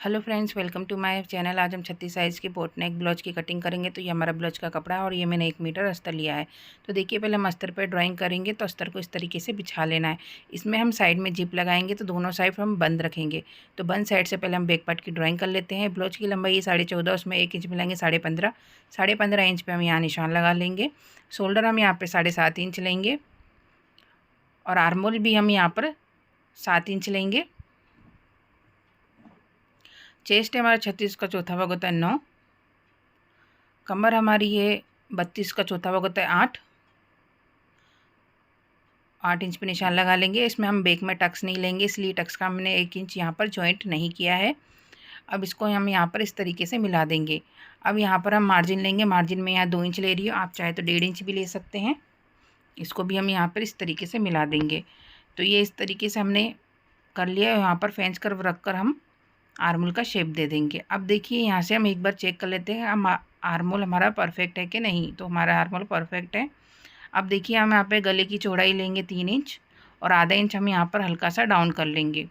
Hello friends, welcome to my channel. आज हम 36 size की बोट नेक ब्लाउज की कटिंग करेंगे। तो ये हमारा ब्लाउज का कपड़ा है और ये मैंने 1 मीटर अस्तर लिया है। तो देखिए, पहले हम अस्तर पर ड्राइंग करेंगे तो अस्तर को इस तरीके से बिछा लेना है। इसमें हम साइड में जिप लगाएंगे तो दोनों साइड हम बंद रखेंगे। तो बंद साइड से पहले हम बैक पार्ट की ड्राइंग कर लेते हैं। ब्लाउज की लंबाई 14.5, उसमें 1 इंच मिलाएंगे 15.5। 15.5 इंच पर हम यहाँ निशान लगा लेंगे। शोल्डर हम यहाँ पर 7.5 इंच लेंगे और आर्मोल भी हम यहाँ पर 7 इंच लेंगे। चेस्ट हमारा 36 का चौथा भाग होता है 9। कमर हमारी है 32 का चौथा भाग होता है 8 इंच पे निशान लगा लेंगे। इसमें हम बैक में टक्स नहीं लेंगे, इसलिए टक्स का हमने 1 इंच यहाँ पर जॉइंट नहीं किया है। अब इसको हम यहाँ पर इस तरीके से मिला देंगे। अब यहाँ पर हम मार्जिन लेंगे। मार्जिन में यहाँ 2 इंच ले रही हूँ, आप चाहे तो 1.5 इंच भी ले सकते हैं। इसको भी हम यहाँ पर इस तरीके से मिला देंगे। तो ये इस तरीके से हमने कर लिया। यहाँ पर फ्रेंच कर्व रख कर हम आर्मोल का शेप दे देंगे। अब देखिए, यहाँ से हम एक बार चेक कर लेते हैं हम आर्मोल हमारा परफेक्ट है कि नहीं। तो हमारा आर्मोल परफेक्ट है। अब देखिए, हम यहाँ पे गले की चौड़ाई लेंगे 3 इंच और आधा इंच हम यहाँ पर हल्का सा डाउन कर लेंगे।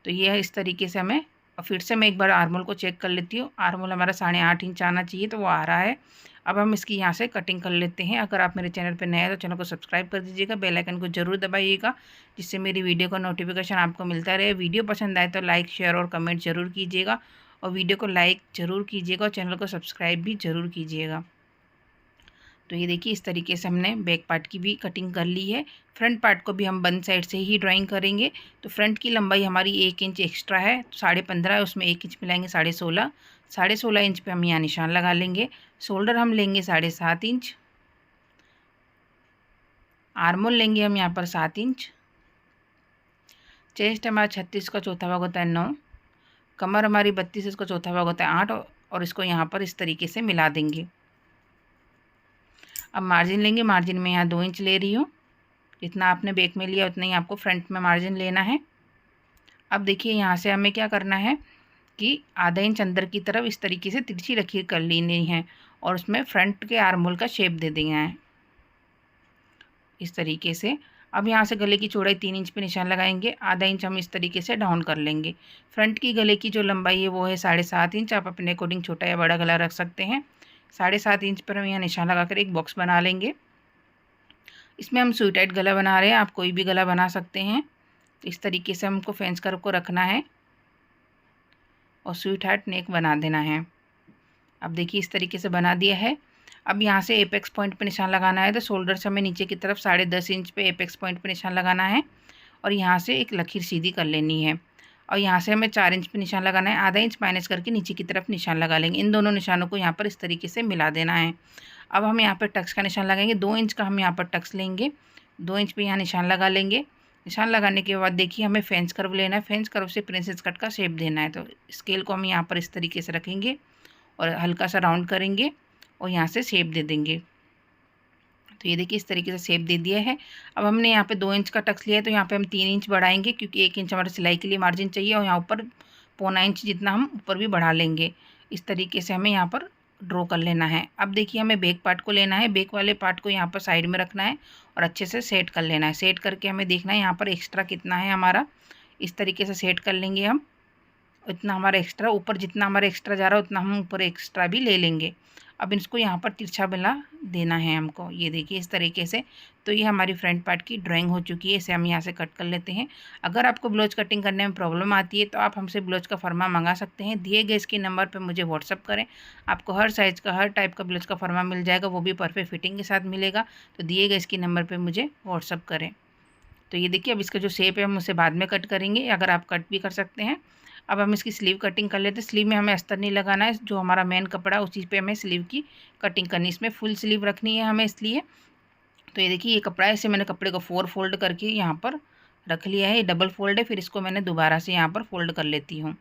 तो ये इस तरीके से हमें, और फिर से मैं एक बार आर्मोल को चेक कर लेती हूँ। आर्मोल हमारा 8.5 इंच आना चाहिए, तो वो आ रहा है। अब हम इसकी यहाँ से कटिंग कर लेते हैं। अगर आप मेरे चैनल पर नए हैं तो चैनल को सब्सक्राइब कर दीजिएगा, बेल आइकन को ज़रूर दबाइएगा, जिससे मेरी वीडियो का नोटिफिकेशन आपको मिलता रहे। वीडियो पसंद आए तो लाइक, शेयर और कमेंट ज़रूर कीजिएगा, और वीडियो को लाइक ज़रूर कीजिएगा और चैनल को सब्सक्राइब भी ज़रूर कीजिएगा। तो ये देखिए, इस तरीके से हमने बैक पार्ट की भी कटिंग कर ली है। फ्रंट पार्ट को भी हम बंद साइड से ही ड्राइंग करेंगे। तो फ्रंट की लंबाई हमारी 1 इंच एक्स्ट्रा है, तो 15.5 है, उसमें 1 इंच मिलाएंगे 16.5। 16.5 इंच पे हम यहाँ निशान लगा लेंगे। शोल्डर हम लेंगे 7.5 इंच। आर्मोल लेंगे हम यहाँ पर 7 इंच। चेस्ट हमारा 36 का चौथा भाग होता है 9। कमर हमारी 32, इसका चौथा भाग होता है 8, और इसको यहाँ पर इस तरीके से मिला देंगे। अब मार्जिन लेंगे। मार्जिन में यहाँ 2 इंच ले रही हूँ। जितना आपने बैक में लिया उतना ही आपको फ्रंट में मार्जिन लेना है। अब देखिए, यहाँ से हमें क्या करना है कि आधा इंच अंदर की तरफ इस तरीके से तिरछी लकीर कर लेनी है और उसमें फ्रंट के आर्मोल का शेप दे देना है इस तरीके से। अब यहाँ से गले की चौड़ाई 3 इंच पे निशान लगाएंगे। आधा इंच हम इस तरीके से डाउन कर लेंगे। फ्रंट की गले की जो लंबाई है वो है 7.5 इंच। आप अपने अकॉर्डिंग छोटा या बड़ा गला रख सकते हैं। 7.5 इंच पर हम यहाँ निशान लगाकर एक बॉक्स बना लेंगे। इसमें हम सुई टाइट गला बना रहे हैं, आप कोई भी गला बना सकते हैं। तो इस तरीके से हमको फ्रेंच कर्व को रखना है और सुई टाइट नेक बना देना है। अब देखिए, इस तरीके से बना दिया है। अब यहाँ से एपेक्स पॉइंट पे निशान लगाना है। तो शोल्डर से हमें नीचे की तरफ 10.5 इंच पे एपेक्स पॉइंट पे निशान लगाना है और यहाँ से एक लकीर सीधी कर लेनी है। और यहाँ से हमें 4 इंच पे निशान लगाना है। आधा इंच माइनस करके नीचे की तरफ निशान लगा लेंगे। इन दोनों निशानों को यहाँ पर इस तरीके से मिला देना है। अब हम यहाँ पर टक्स का निशान लगाएंगे। 2 इंच का हम यहाँ पर टक्स लेंगे। 2 इंच पे यहाँ निशान लगा लेंगे। निशान लगाने के बाद देखिए, हमें फ्रेंच कर्व लेना है। फ्रेंच कर्व से प्रिंसेस कट का शेप देना है। तो स्केल को हम यहाँ पर इस तरीके से रखेंगे और हल्का सा राउंड करेंगे और यहाँ से शेप दे देंगे। तो ये देखिए, इस तरीके से शेप दे दिया है। अब हमने यहाँ पे 2 इंच का टक्स लिया है, तो यहाँ पे हम 3 इंच बढ़ाएंगे, क्योंकि 1 इंच हमारे सिलाई के लिए मार्जिन चाहिए, और यहाँ ऊपर 1.25 इंच जितना हम ऊपर भी बढ़ा लेंगे। इस तरीके से हमें यहाँ पर ड्रॉ कर लेना है। अब देखिए, हमें बैक पार्ट को लेना है। बैक वाले पार्ट को यहाँ पर साइड में रखना है और अच्छे से सेट कर लेना है। सेट करके हमें देखना है यहाँ पर एक्स्ट्रा कितना है हमारा। इस तरीके से सेट कर लेंगे हम। इतना हमारा एक्स्ट्रा, ऊपर जितना हमारा एक्स्ट्रा जा रहा है उतना हम ऊपर एक्स्ट्रा भी ले लेंगे। अब इसको यहाँ पर तिरछा बना देना है हमको। ये देखिए, इस तरीके से। तो ये हमारी फ्रंट पार्ट की ड्राइंग हो चुकी है। इसे हम यहाँ से कट कर लेते हैं। अगर आपको ब्लाउज कटिंग करने में प्रॉब्लम आती है तो आप हमसे ब्लाउज का फरमा मंगा सकते हैं। दिए गए इसके नंबर पर मुझे व्हाट्सअप करें। आपको हर साइज़ का, हर टाइप का ब्लाउज का फरमा मिल जाएगा, वो भी परफेक्ट फिटिंग के साथ मिलेगा। तो दिए गए इसके नंबर पर मुझे व्हाट्सअप करें। तो ये देखिए, अब इसका जो शेप है हम उसे बाद में कट करेंगे, अगर आप कट भी कर सकते हैं। अब हम इसकी स्लीव कटिंग कर लेते हैं। स्लीव में हमें अस्तर नहीं लगाना है, जो हमारा मेन कपड़ा है उसी पे हमें स्लीव की कटिंग करनी है। इसमें फुल स्लीव रखनी है हमें, इसलिए। तो ये देखिए, ये कपड़ा है, इसे मैंने कपड़े को 4 फोल्ड करके यहाँ पर रख लिया है। ये डबल फोल्ड है, फिर इसको मैंने दोबारा से यहाँ पर फोल्ड कर लेती हूँ।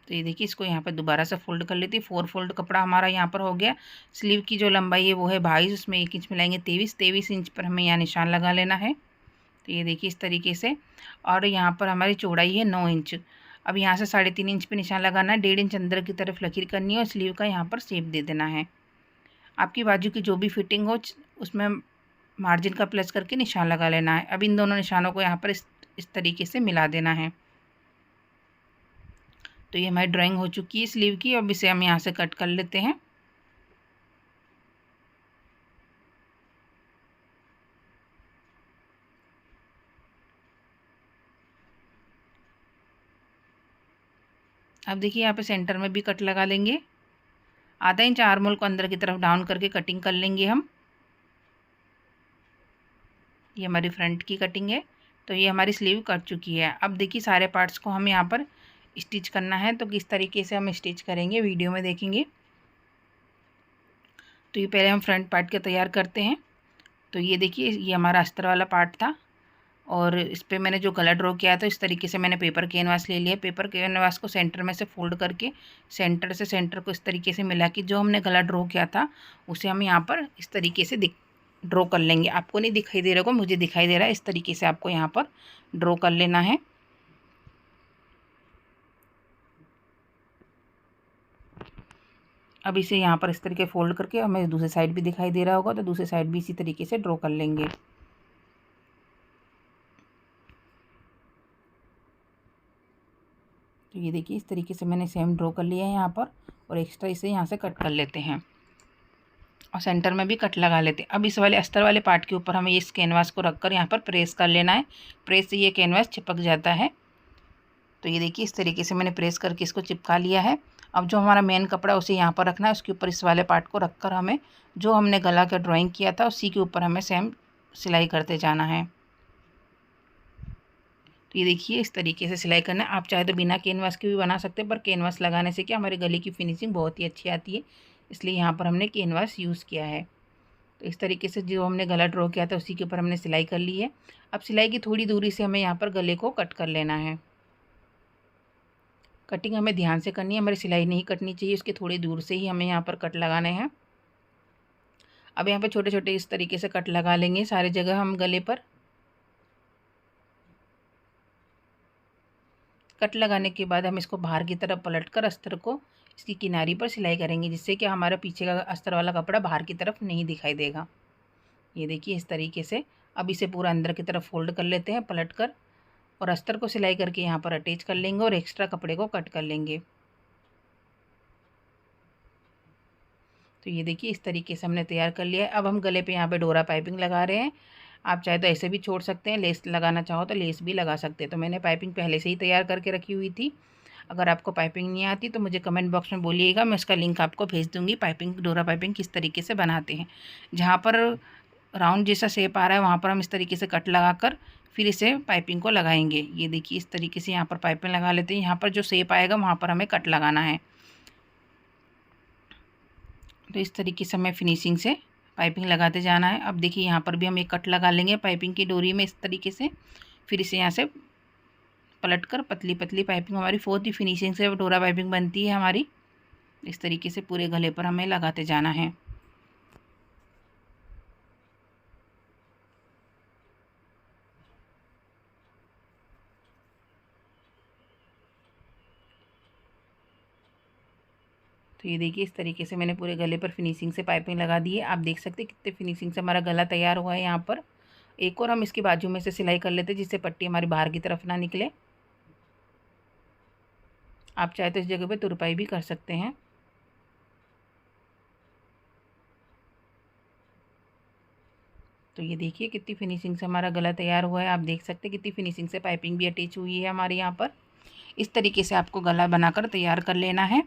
तो ये देखिए, इसको यहाँ पर दोबारा से फोल्ड कर लेती है। 4 फोल्ड कपड़ा हमारा यहाँ पर हो गया। स्लीव की जो लंबाई है वो है 22, उसमें 1 इंच मिलाएंगे 23 इंच पर हमें यहाँ निशान लगा लेना है। तो ये देखिए, इस तरीके से। और यहाँ पर हमारी चौड़ाई है 9 इंच। अब यहाँ से 3.5 इंच पे निशान लगाना है। 1.5 इंच अंदर की तरफ लकीर करनी है और स्लीव का यहाँ पर शेप दे देना है। आपकी बाजू की जो भी फिटिंग हो उसमें मार्जिन का प्लस करके निशान लगा लेना है। अब इन दोनों निशानों को यहाँ पर इस तरीके से मिला देना है। तो ये हमारी ड्राइंग हो चुकी है स्लीव की। अब इसे हम यहाँ से कट कर लेते हैं। अब देखिए यहाँ पे सेंटर में भी कट लगा लेंगे। आधा इंच आर्म होल को अंदर की तरफ डाउन करके कटिंग कर लेंगे हम। ये हमारी फ्रंट की कटिंग है। तो ये हमारी स्लीव कट चुकी है। अब देखिए सारे पार्ट्स को हम यहाँ पर स्टिच करना है। तो किस तरीके से हम स्टिच करेंगे वीडियो में देखेंगे। तो ये पहले हम फ्रंट पार्ट के तैयार करते हैं। तो ये देखिए ये हमारा अस्तर वाला पार्ट था और इस पर मैंने जो गला ड्रॉ किया था इस तरीके से मैंने पेपर कैनवास ले लिया। पेपर कैनवास को सेंटर में से फोल्ड करके सेंटर से सेंटर को इस तरीके से मिला कि जो हमने गला ड्रॉ किया था उसे हम यहाँ पर इस तरीके से ड्रॉ कर लेंगे। आपको नहीं दिखाई दे रहा होगा, मुझे दिखाई दे रहा है। इस तरीके से आपको यहाँ पर ड्रॉ कर लेना है। अब इसे यहाँ पर इस तरीके फोल्ड करके हमें दूसरी साइड भी दिखाई दे रहा होगा, तो दूसरी साइड भी इसी तरीके से ड्रॉ कर लेंगे। तो ये देखिए इस तरीके से मैंने सेम ड्रॉ कर लिया है यहाँ पर, और एक्स्ट्रा इसे यहाँ से कट कर लेते हैं और सेंटर में भी कट लगा लेते हैं। अब इस वाले अस्तर वाले पार्ट के ऊपर हमें इस कैनवास को रखकर यहाँ पर प्रेस कर लेना है। प्रेस से ये कैनवास चिपक जाता है। तो ये देखिए इस तरीके से मैंने प्रेस करके इसको चिपका लिया है। अब जो हमारा मेन कपड़ा उसे यहाँ पर रखना है, उसके ऊपर इस वाले पार्ट को रखकर हमें जो हमने गला का ड्राइंग किया था उसी के ऊपर हमें सेम सिलाई करते जाना है। तो ये देखिए इस तरीके से सिलाई करना है। आप चाहे तो बिना कैनवास के भी बना सकते हैं, पर कैनवास लगाने से क्या हमारे गले की फिनिशिंग बहुत ही अच्छी आती है, इसलिए यहाँ पर हमने कैनवास यूज़ किया है। तो इस तरीके से जो हमने गला ड्रॉ किया था उसी के ऊपर हमने सिलाई कर ली है। अब सिलाई की थोड़ी दूरी से हमें यहाँ पर गले को कट कर लेना है। कटिंग हमें ध्यान से करनी है, हमारी सिलाई नहीं कटनी चाहिए, उसके थोड़ी दूर से ही हमें यहाँ पर कट लगाने हैं। अब यहाँ पे छोटे छोटे इस तरीके से कट लगा लेंगे सारे जगह हम गले पर। कट लगाने के बाद हम इसको बाहर की तरफ पलटकर अस्तर को इसकी किनारी पर सिलाई करेंगे, जिससे कि हमारा पीछे का अस्तर वाला कपड़ा बाहर की तरफ नहीं दिखाई देगा। ये देखिए इस तरीके से। अब इसे पूरा अंदर की तरफ फोल्ड कर लेते हैं पलट कर, और अस्तर को सिलाई करके यहाँ पर अटैच कर लेंगे और एक्स्ट्रा कपड़े को कट कर लेंगे। तो ये देखिए इस तरीके से हमने तैयार कर लिया है। अब हम गले पे यहाँ पे डोरा पाइपिंग लगा रहे हैं। आप चाहे तो ऐसे भी छोड़ सकते हैं, लेस लगाना चाहो तो लेस भी लगा सकते हैं। तो मैंने पाइपिंग पहले से ही तैयार करके रखी हुई थी। अगर आपको पाइपिंग नहीं आती तो मुझे कमेंट बॉक्स में बोलिएगा, मैं उसका लिंक आपको भेज दूँगी। पाइपिंग डोरा पाइपिंग किस तरीके से बनाते हैं। जहाँ पर राउंड जैसा शेप आ रहा है वहाँ पर हम इस तरीके से कट लगा कर फिर इसे पाइपिंग को लगाएंगे। ये देखिए इस तरीके से यहाँ पर पाइपिंग लगा लेते हैं। यहाँ पर जो शेप आएगा वहाँ पर हमें कट लगाना है। तो इस तरीके से हमें फिनिशिंग से पाइपिंग लगाते जाना है। अब देखिए यहाँ पर भी हम एक कट लगा लेंगे पाइपिंग की डोरी में इस तरीके से। फिर इसे यहाँ से पलट कर पतली पतली पाइपिंग, हमारी 4th फिनिशिंग से डोरा पाइपिंग बनती है हमारी। इस तरीके से पूरे गले पर हमें लगाते जाना है। तो ये देखिए इस तरीके से मैंने पूरे गले पर फिनिशिंग से पाइपिंग लगा दी है। आप देख सकते हैं कितने फिनिशिंग से हमारा गला तैयार हुआ है। यहाँ पर एक और हम इसके बाजू में से सिलाई कर लेते हैं, जिससे पट्टी हमारी बाहर की तरफ ना निकले। आप चाहे तो इस जगह पे तुरपाई भी कर सकते हैं। तो ये देखिए कितनी फिनिशिंग से हमारा गला तैयार हुआ है। आप देख सकते हैं कितनी फिनिशिंग से पाइपिंग भी अटैच हुई है हमारे यहाँ पर। इस तरीके से आपको गला बनाकर तैयार कर लेना है।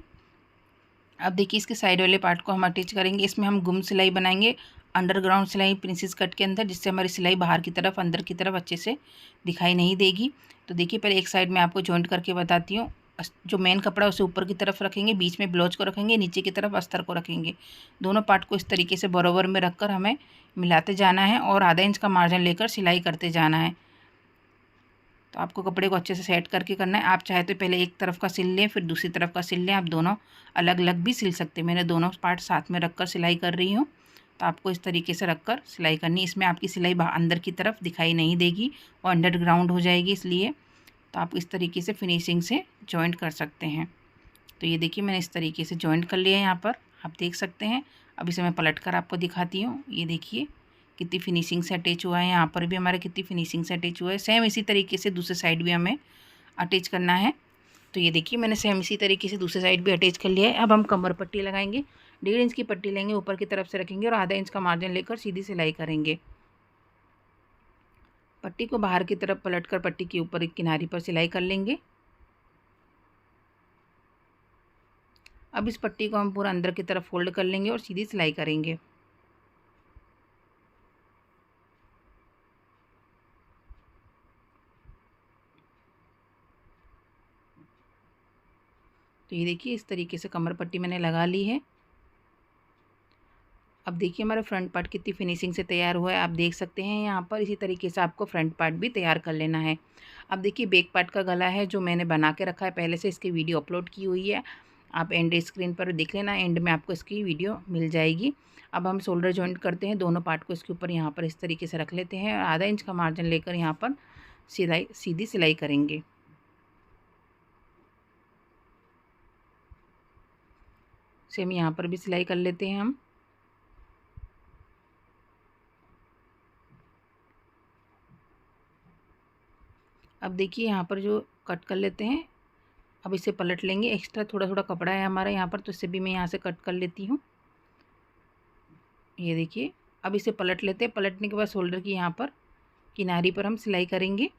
अब देखिए इसके साइड वाले पार्ट को हम अटैच करेंगे। इसमें हम गुम सिलाई बनाएंगे, अंडरग्राउंड सिलाई प्रिंसेस कट के अंदर, जिससे हमारी सिलाई बाहर की तरफ अंदर की तरफ अच्छे से दिखाई नहीं देगी। तो देखिए पहले एक साइड में आपको जॉइंट करके बताती हूँ। जो मेन कपड़ा उसे ऊपर की तरफ रखेंगे, बीच में ब्लाउज को रखेंगे, नीचे की तरफ अस्तर को रखेंगे। दोनों पार्ट को इस तरीके से बराबर में रखकर हमें मिलाते जाना है और आधा इंच का मार्जिन लेकर सिलाई करते जाना है। तो आपको कपड़े को अच्छे से सेट करके करना है। आप चाहे तो पहले एक तरफ का सिल लें, फिर दूसरी तरफ का सिल लें। आप दोनों अलग अलग भी सिल सकते हैं। मैंने दोनों पार्ट साथ में रखकर सिलाई कर रही हूँ। तो आपको इस तरीके से रखकर सिलाई करनी है। इसमें आपकी सिलाई अंदर की तरफ दिखाई नहीं देगी और अंडरग्राउंड हो जाएगी, इसलिए तो आप इस तरीके से फिनिशिंग से जॉइंट कर सकते हैं। तो ये देखिए मैंने इस तरीके से जॉइंट कर लिया है यहाँ पर, आप देख सकते हैं। अब इसे मैं पलट कर आपको दिखाती हूँ। ये देखिए कितनी फिनिशिंग से अटैच हुआ है। यहाँ पर भी हमारे कितनी फिनिशिंग से अटैच हुआ है। सेम इसी तरीके से दूसरे साइड भी हमें अटैच करना है। तो ये देखिए मैंने सेम इसी तरीके से दूसरे साइड भी अटैच कर लिया है। अब हम कमर पट्टी लगाएंगे। 1.5 इंच की पट्टी लेंगे, ऊपर की तरफ से रखेंगे और आधा इंच का मार्जिन लेकर सीधी सिलाई करेंगे। पट्टी को बाहर की तरफ पलटकर पट्टी के ऊपर एक किनारी पर सिलाई कर लेंगे। अब इस पट्टी को हम पूरा अंदर की तरफ फोल्ड कर लेंगे और सीधी सिलाई करेंगे। तो ये देखिए इस तरीके से कमर पट्टी मैंने लगा ली है। अब देखिए हमारा फ्रंट पार्ट कितनी फिनिशिंग से तैयार हुआ है, आप देख सकते हैं यहाँ पर। इसी तरीके से आपको फ्रंट पार्ट भी तैयार कर लेना है। अब देखिए बैक पार्ट का गला है जो मैंने बना के रखा है पहले से, इसकी वीडियो अपलोड की हुई है, आप एंड स्क्रीन पर देख लेना, एंड में आपको इसकी वीडियो मिल जाएगी। अब हम शोल्डर जॉइंट करते हैं, दोनों पार्ट को इसके ऊपर यहाँ पर इस तरीके से रख लेते हैं और आधा इंच का मार्जिन लेकर यहाँ पर सीधी सिलाई करेंगे। सेम यहाँ पर भी सिलाई कर लेते हैं हम। अब देखिए यहाँ पर जो कट कर लेते हैं, अब इसे पलट लेंगे। एक्स्ट्रा थोड़ा थोड़ा कपड़ा है हमारा यहाँ पर, तो इसे भी मैं यहाँ से कट कर लेती हूँ। ये देखिए अब इसे पलट लेते हैं। पलटने के बाद शोल्डर की यहाँ पर किनारी पर हम सिलाई करेंगे।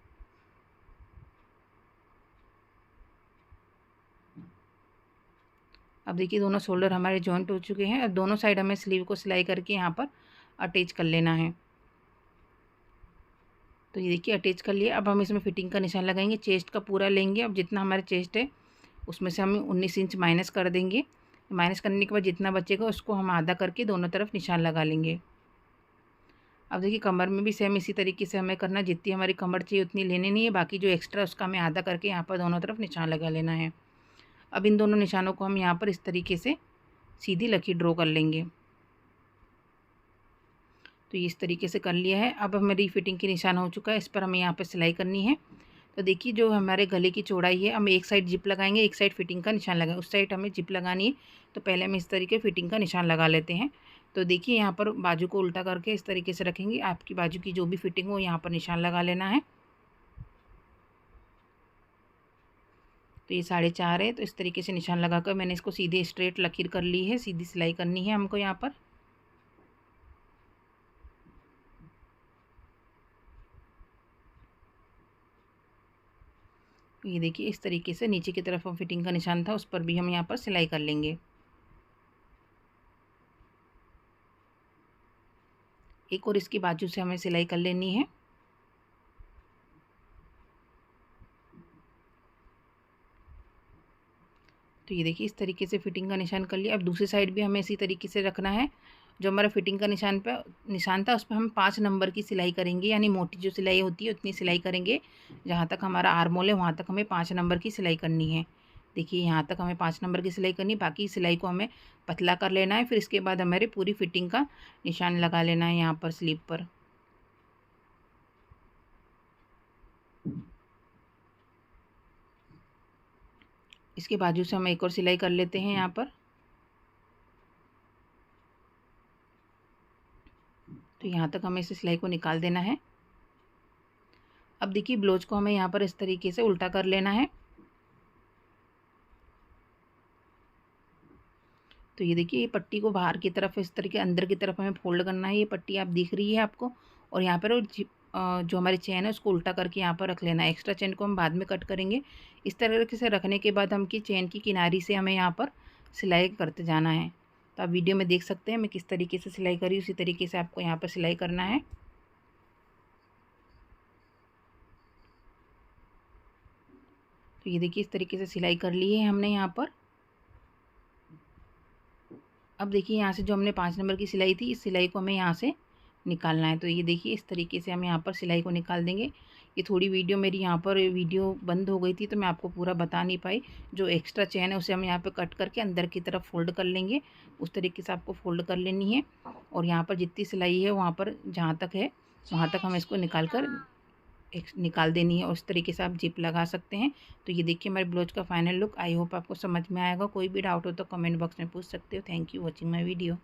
अब देखिए दोनों शोल्डर हमारे जॉइंट हो चुके हैं। अब दोनों साइड हमें स्लीव को सिलाई करके यहाँ पर अटैच कर लेना है। तो ये देखिए अटैच कर लिया। अब हम इसमें फिटिंग का निशान लगाएंगे, चेस्ट का पूरा लेंगे। अब जितना हमारा चेस्ट है उसमें से हम 19 इंच माइनस कर देंगे। माइनस करने के बाद जितना बचेगा उसको हम आधा करके दोनों तरफ निशान लगा लेंगे। अब देखिए कमर में भी सेम इसी तरीके से हमें करना, जितनी हमारी कमर चाहिए उतनी लेनी नहीं है, बाकी जो एक्स्ट्रा उसका हमें आधा करके यहाँ पर दोनों तरफ निशान लगा लेना है। अब इन दोनों निशानों को हम यहाँ पर इस तरीके से सीधी लकीर ड्रॉ कर लेंगे। तो ये इस तरीके से कर लिया है। अब हमारी फिटिंग की निशान हो चुका है, इस पर हमें यहाँ पर सिलाई करनी है। तो देखिए जो हमारे गले की चौड़ाई है, हम एक साइड जिप लगाएंगे, एक साइड फिटिंग का निशान लगाएंगे। उस साइड हमें जिप लगानी है, तो पहले हम इस तरीके फिटिंग का निशान लगा लेते हैं। तो देखिए यहाँ पर बाजू को उल्टा करके इस तरीके से रखेंगे। आपकी बाजू की जो भी फिटिंग हो यहाँ पर निशान लगा लेना है। तो ये 4.5 है, तो इस तरीके से निशान लगाकर मैंने इसको सीधे स्ट्रेट लकीर कर ली है। सीधी सिलाई करनी है हमको यहाँ पर। ये देखिए इस तरीके से नीचे की तरफ हम फिटिंग का निशान था उस पर भी हम यहाँ पर सिलाई कर लेंगे। एक और इसकी बाजू से हमें सिलाई कर लेनी है। तो ये देखिए इस तरीके से फिटिंग का निशान कर लिया। अब दूसरी साइड भी हमें इसी तरीके से रखना है। जो हमारा फिटिंग का निशान था उस पर हम 5 नंबर की सिलाई करेंगे, यानी मोटी जो सिलाई होती है उतनी सिलाई करेंगे। जहाँ तक हमारा आर्म होल है वहाँ तक हमें 5 नंबर की सिलाई करनी है। देखिए यहाँ तक हमें 5 नंबर की सिलाई करनी है, बाकी सिलाई को हमें पतला कर लेना है। फिर इसके बाद हमारे पूरी फिटिंग का निशान लगा लेना है यहाँ पर स्लीव पर। इसके बाजू से हम एक और सिलाई कर लेते हैं यहाँ पर। तो यहाँ तक हमें इस सिलाई को निकाल देना है। अब देखिए ब्लाउज को हमें यहाँ पर इस तरीके से उल्टा कर लेना है। तो ये देखिए ये पट्टी को बाहर की तरफ इस तरीके अंदर की तरफ हमें फोल्ड करना है। ये पट्टी आप दिख रही है आपको, और यहाँ पर जो हमारी चेन है उसको उल्टा करके यहाँ पर रख लेना है। एक्स्ट्रा चेन को हम बाद में कट करेंगे। इस तरीके से रखने के बाद हम की चेन की किनारी से हमें यहाँ पर सिलाई करते जाना है। तो आप वीडियो में देख सकते हैं मैं किस तरीके से सिलाई करी, उसी तरीके से आपको यहाँ पर सिलाई करना है। तो ये देखिए इस तरीके से सिलाई कर ली है हमने यहाँ पर। अब देखिए यहाँ से जो हमने 5 नंबर की सिलाई थी, इस सिलाई को हमें यहाँ से निकालना है। तो ये देखिए इस तरीके से हम यहाँ पर सिलाई को निकाल देंगे। ये थोड़ी वीडियो मेरी यहाँ पर वीडियो बंद हो गई थी तो मैं आपको पूरा बता नहीं पाई। जो एक्स्ट्रा चेन है उसे हम यहाँ पर कट करके अंदर की तरफ फोल्ड कर लेंगे। उस तरीके से आपको फोल्ड कर लेनी है, और यहाँ पर जितनी सिलाई है वहाँ पर जहाँ तक है वहाँ तक हम इसको निकाल देनी है, और इस तरीके से आप जिप लगा सकते हैं। तो ये देखिए हमारे ब्लाउज का फाइनल लुक। आई होप आपको समझ में आएगा। कोई भी डाउट हो तो कमेंट बॉक्स में पूछ सकते हो। Thank you watching my video.